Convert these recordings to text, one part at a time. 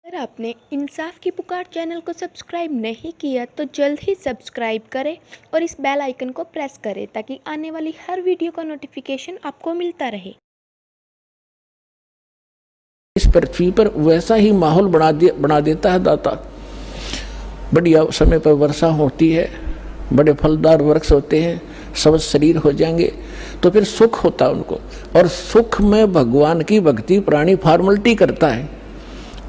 अगर आपने इंसाफ की पुकार चैनल को सब्सक्राइब नहीं किया तो जल्द ही सब्सक्राइब करें और इस बेल आइकन को प्रेस करें ताकि आने वाली हर वीडियो का नोटिफिकेशन आपको मिलता रहे। इस पृथ्वी पर वैसा ही माहौल बना देता है दाता। बढ़िया समय पर वर्षा होती है, बड़े फलदार वृक्ष होते हैं, सब शरीर हो जाएंगे तो फिर सुख होता है उनको। और सुख में भगवान की भक्ति प्राणी फॉर्मलिटी करता है।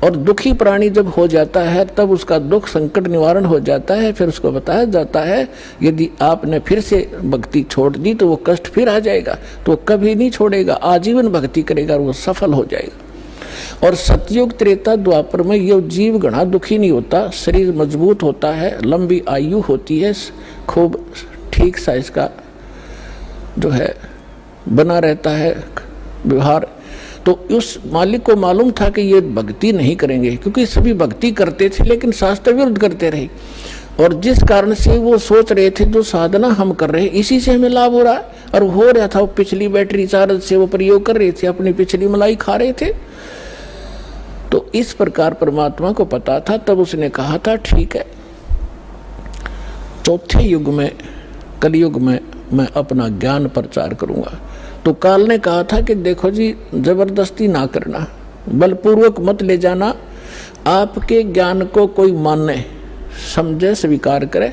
और दुखी प्राणी जब हो जाता है तब उसका दुख संकट निवारण हो जाता है। फिर उसको बताया जाता है यदि आपने फिर से भक्ति छोड़ दी तो वो कष्ट फिर आ जाएगा, तो कभी नहीं छोड़ेगा, आजीवन भक्ति करेगा और वो सफल हो जाएगा। और सतयुग त्रेता द्वापर में ये जीव घना दुखी नहीं होता, शरीर मजबूत होता है, लंबी आयु होती है, खूब ठीक सा इसका जो है बना रहता है व्यवहार। तो उस मालिक को मालूम था कि ये भक्ति नहीं करेंगे, क्योंकि सभी भक्ति करते थे लेकिन शास्त्र विरुद्ध करते रहे। और जिस कारण से वो सोच रहे थे जो साधना हम कर रहे हैं इसी से हमें लाभ हो रहा है, और हो रहा था, वो पिछली बैटरी चार्ज से वो प्रयोग कर रहे थे, अपनी पिछली मलाई खा रहे थे। तो इस प्रकार परमात्मा को पता था, तब उसने कहा था ठीक है, चौथे युग में कलयुग में मैं अपना ज्ञान प्रचार करूंगा। तो काल ने कहा था कि देखो जी, जबरदस्ती ना करना, बलपूर्वक मत ले जाना, आपके ज्ञान को कोई माने समझे स्वीकार करे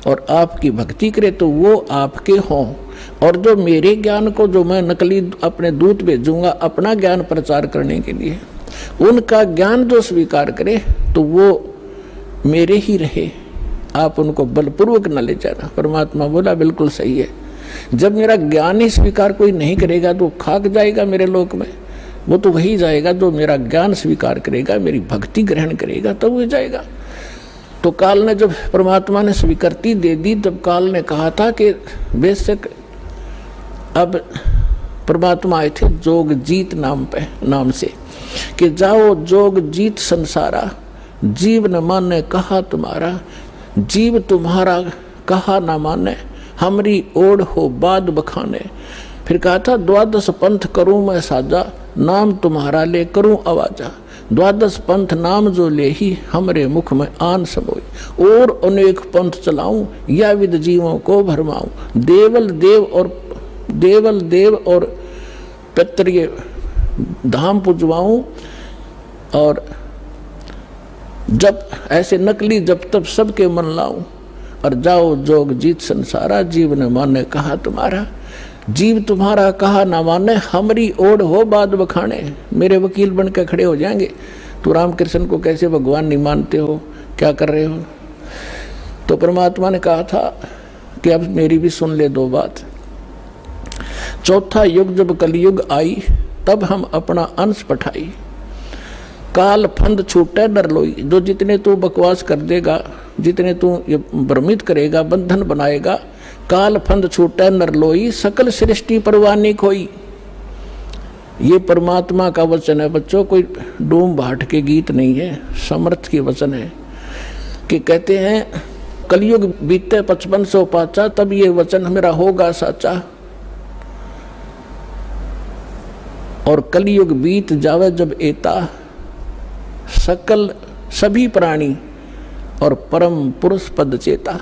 और आपकी भक्ति करे तो वो आपके हों। और जो मेरे ज्ञान को, जो मैं नकली अपने दूत भेजूंगा अपना ज्ञान प्रचार करने के लिए, उनका ज्ञान जो स्वीकार करे तो वो मेरे ही रहे, आप उनको बलपूर्वक न ले जाना। परमात्मा बोला बिल्कुल सही है, जब मेरा ज्ञान ही स्वीकार कोई नहीं करेगा तो खाक जाएगा मेरे लोक में। वो तो वही जाएगा जो मेरा ज्ञान स्वीकार करेगा, मेरी भक्ति ग्रहण करेगा, तब वो जाएगा। तो काल ने जब परमात्मा ने स्वीकृति दे दी तब काल ने कहा था कि बेशक अब परमात्मा आए थे जोग जीत नाम से कि जाओ जोग जीत संसारा, जीव न माने कहा तुम्हारा, जीव तुम्हारा कहा न माने, हमरी ओढ़ हो बाद बखाने। फिर कहा था द्वादश पंथ करूं मैं साजा, नाम तुम्हारा ले करूं आवाजा, द्वादश पंथ नाम जो ले ही हमरे मुख में आन समोई, और अनेक पंथ चलाऊं या विद जीवों को भरमाऊं, देवल देव और पितृ धाम पुजवाऊं। और जब ऐसे नकली जब तब सबके मन लाऊं, और जाओ जोग जीत संसारा, जीव न माने कहा तुम्हारा, जीव तुम्हारा कहा ना माने, हमरी ओढ़ हो बाद बखाने। मेरे वकील बन के खड़े हो जाएंगे, तो रामकृष्ण को कैसे भगवान नहीं मानते हो, क्या कर रहे हो। तो परमात्मा ने कहा था कि अब मेरी भी सुन ले दो बात। चौथा युग जब कलयुग आई तब हम अपना अंश पठाई, काल फंद छूटे डर लोई। जो जितने तू बकवास कर देगा, जितने तू ये भ्रमित करेगा, बंधन बनाएगा, काल फंद छूटे नर लोई, सकल सृष्टि परवानी खोई। ये परमात्मा का वचन है बच्चों, कोई डूम भाट के गीत नहीं है, समर्थ के वचन है। कि कहते हैं कलयुग बीते 5500 पाचा, तब ये वचन मेरा होगा साचा। और कलयुग बीत जावे जब एता, सकल सभी प्राणी और परम पुरुष पद चेता।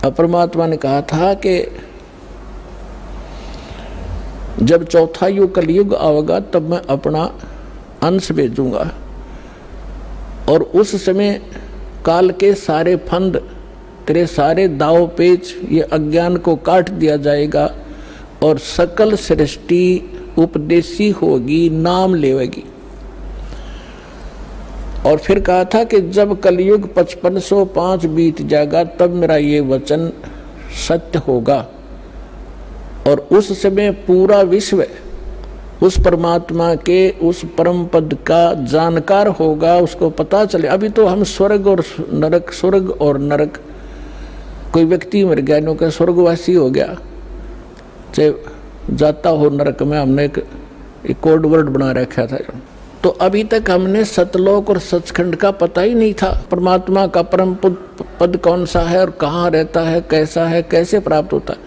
परमात्मा ने कहा था कि जब चौथा युग कलयुग आवेगा तब मैं अपना अंश भेजूंगा, और उस समय काल के सारे फंद, तेरे सारे दाव पेच, ये अज्ञान को काट दिया जाएगा, और सकल सृष्टि उपदेशी होगी, नाम लेवेगी। और फिर कहा था कि जब कलयुग 5505 बीत जाएगा तब मेरा ये वचन सत्य होगा, और उस समय पूरा विश्व उस परमात्मा के उस परम पद का जानकार होगा, उसको पता चले। अभी तो हम स्वर्ग और नरक, कोई व्यक्ति मर गया, नो का स्वर्गवासी हो गया, चाहे जाता हो नरक में, हमने एक कोड वर्ड बना रखा था। तो अभी तक हमने सतलोक और सचखंड का पता ही नहीं था, परमात्मा का परम पद कौन सा है और कहाँ रहता है, कैसा है, कैसे प्राप्त होता है।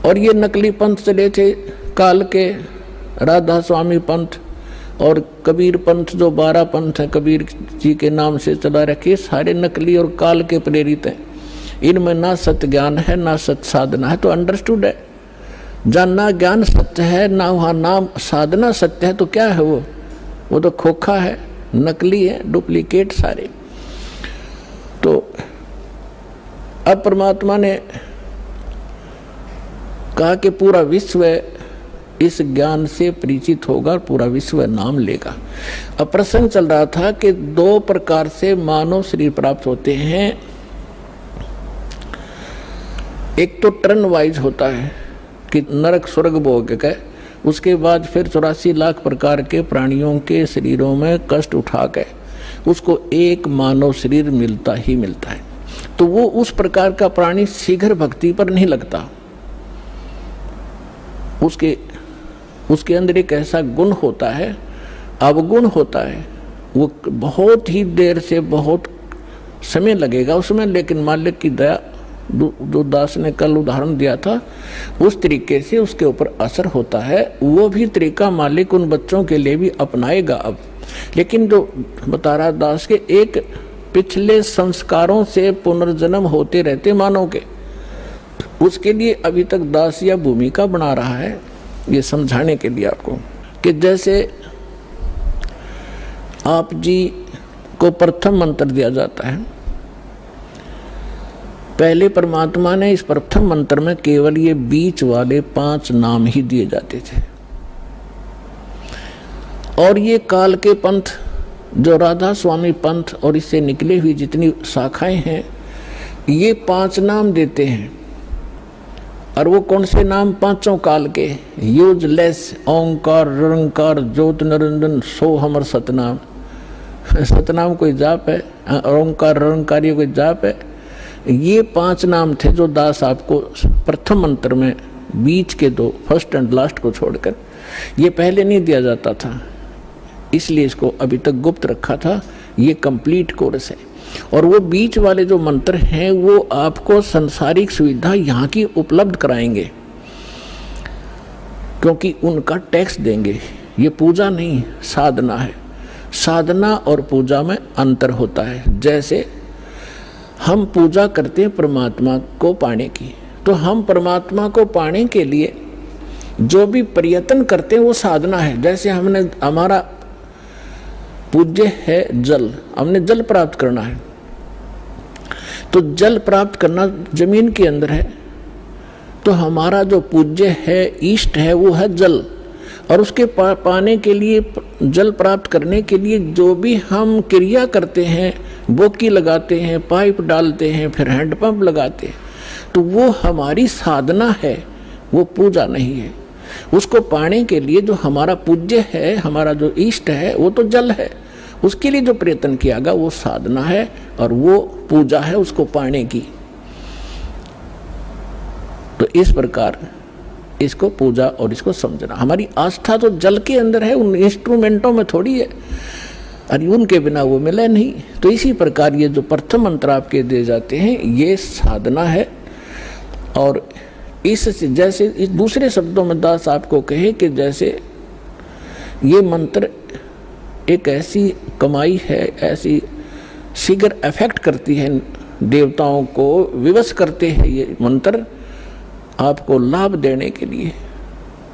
और ये नकली पंथ चले थे काल के, राधा स्वामी पंथ, और कबीर पंथ जो 12 पंथ है कबीर जी के नाम से चला रखे, सारे नकली और काल के प्रेरित हैं। इनमें ना सत्य ज्ञान है ना सत्य साधना है। तो अंडरस्टूड है, जहाँ ना ज्ञान सत्य है ना वहाँ नाम साधना सत्य है, तो क्या है वो तो खोखा है, नकली है, डुप्लीकेट सारे। तो अब परमात्मा ने कहा कि पूरा विश्व इस ज्ञान से परिचित होगा और पूरा विश्व नाम लेगा। अब प्रसंग चल रहा था कि 2 प्रकार से मानव शरीर प्राप्त होते हैं। एक तो टर्न वाइज होता है कि नरक स्वर्ग भोग के, उसके बाद फिर 84 लाख प्रकार के प्राणियों के शरीरों में कष्ट उठा के उसको एक मानव शरीर मिलता ही मिलता है। तो वो उस प्रकार का प्राणी शीघ्र भक्ति पर नहीं लगता। उसके अंदर एक ऐसा गुण होता है, अवगुण होता है, वो बहुत ही देर से बहुत समय लगेगा उसमें, लेकिन मालिक की दया, जो दास ने कल उदाहरण दिया था उस तरीके से उसके ऊपर असर होता है। वो भी तरीका मालिक उन बच्चों के लिए भी अपनाएगा अब। लेकिन जो बता रहा दास के एक पिछले संस्कारों से पुनर्जन्म होते रहते मानव के, उसके लिए अभी तक दास या भूमिका बना रहा है, ये समझाने के लिए आपको कि जैसे आप जी को प्रथम मंत्र दिया जाता है। पहले परमात्मा ने इस प्रथम मंत्र में केवल ये बीच वाले 5 नाम ही दिए जाते थे, और ये काल के पंथ जो राधा स्वामी पंथ और इससे निकले हुई जितनी शाखाएं हैं, ये 5 नाम देते हैं। और वो कौन से नाम? 5 काल के, यूजलेस, ओंकार, निरंकार, ज्योत निरंजन, सो हमर सतनाम। सतनाम कोई जाप है, ओंकार निरंकारी कोई जाप है। ये 5 नाम थे जो दास आपको प्रथम मंत्र में बीच के 2 फर्स्ट एंड लास्ट को छोड़कर, ये पहले नहीं दिया जाता था, इसलिए इसको अभी तक गुप्त रखा था। ये कंप्लीट कोर्स है। और वो बीच वाले जो मंत्र हैं वो आपको संसारिक सुविधा यहाँ की उपलब्ध कराएंगे, क्योंकि उनका टैक्स देंगे। ये पूजा नहीं, साधना है। साधना और पूजा में अंतर होता है। जैसे हम पूजा करते हैं परमात्मा को पाने की, तो हम परमात्मा को पाने के लिए जो भी प्रयत्न करते हैं वो साधना है। जैसे हमारा पूज्य है जल, हमने जल प्राप्त करना है, तो जल प्राप्त करना जमीन के अंदर है, तो हमारा जो पूज्य है, इष्ट है, वो है जल। और उसके पाने के लिए, जल प्राप्त करने के लिए जो भी हम क्रिया करते हैं, बोकी लगाते हैं, पाइप डालते हैं, फिर हैंडपंप लगाते हैं, तो वो हमारी साधना है, वो पूजा नहीं है। उसको पाने के लिए जो हमारा पूज्य है, हमारा जो इष्ट है, वो तो जल है। उसके लिए जो प्रयत्न किया गया वो साधना है और वो पूजा है उसको पाने की। तो इस प्रकार इसको पूजा और इसको समझना। हमारी आस्था तो जल के अंदर है, उन इंस्ट्रूमेंटों में थोड़ी है, और उनके बिना वो मिले नहीं। तो इसी प्रकार ये जो प्रथम मंत्र आपके दिए जाते हैं ये साधना है। और इस जैसे इस दूसरे शब्दों में दास आपको कहे कि जैसे ये मंत्र एक ऐसी कमाई है, ऐसी शीघ्र इफेक्ट करती है, देवताओं को विवश करते हैं ये मंत्र आपको लाभ देने के लिए।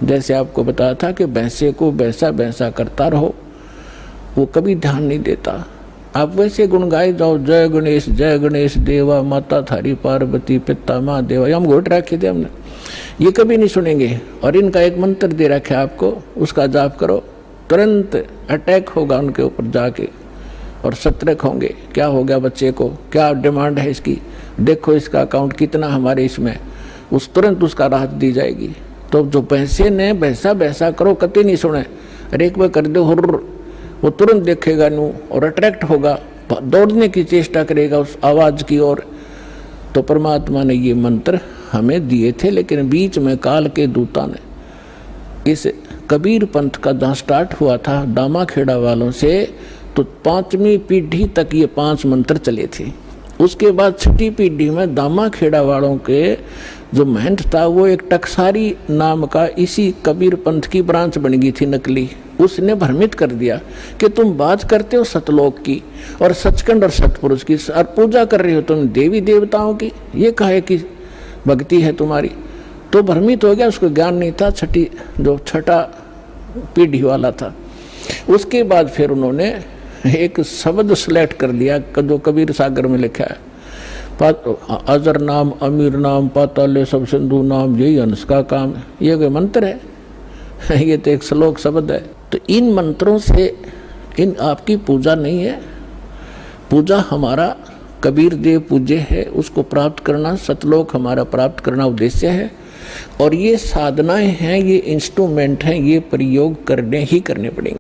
जैसे आपको बताया था कि भैंसे को भैंसा भैंसा करता रहो, वो कभी ध्यान नहीं देता। आप वैसे गुण गाए जाओ, जय गणेश देवा, माता थारी पार्वती, पिता माँ देवा, हम घोट रखे थे हमने, ये कभी नहीं सुनेंगे। और इनका एक मंत्र दे रखा है आपको, उसका जाप करो, तुरंत अटैक होगा उनके ऊपर जाके और सतर्क होंगे। क्या हो गया बच्चे को, क्या डिमांड है इसकी, देखो इसका अकाउंट कितना हमारे इसमें, उस तुरंत उसका राहत दी जाएगी। तो जो पैसे ने भैंसा भैंसा करो कति नहीं सुने, अरे एक बार कर दो हुर्र, वो तुरंत देखेगा नू और अट्रैक्ट होगा, दौड़ने की चेष्टा करेगा उस आवाज़ की ओर। तो परमात्मा ने ये मंत्र हमें दिए थे, लेकिन बीच में काल के दूता ने इस कबीर पंथ का जहाँ स्टार्ट हुआ था दामा खेड़ा वालों से, तो 5वीं पीढ़ी तक ये 5 मंत्र चले थे। उसके बाद छठी पीढ़ी में दामा खेड़ा वालों के जो महंत था वो एक टकसारी नाम का इसी कबीर पंथ की ब्रांच बन गई थी नकली। उसने भ्रमित कर दिया कि तुम बात करते हो सतलोक की और सचखंड और सतपुरुष की और पूजा कर रहे हो तुम देवी देवताओं की, ये कहे कि भक्ति है तुम्हारी। तो भ्रमित हो गया, उसको ज्ञान नहीं था, छठा पीढ़ी वाला था। उसके बाद फिर उन्होंने एक शब्द सेलेक्ट कर लिया जो कबीर सागर में लिखा है, अजर नाम अमीर नाम पाताले सब सिंधु नाम यही हंस का काम। ये कोई मंत्र है? ये तो एक श्लोक शब्द है। तो इन मंत्रों से इन आपकी पूजा नहीं है। पूजा हमारा कबीर देव पूज्य है, उसको प्राप्त करना, सतलोक हमारा प्राप्त करना उद्देश्य है। और ये साधनाएं हैं, ये इंस्ट्रूमेंट हैं, ये प्रयोग करने ही करने पड़ेंगे।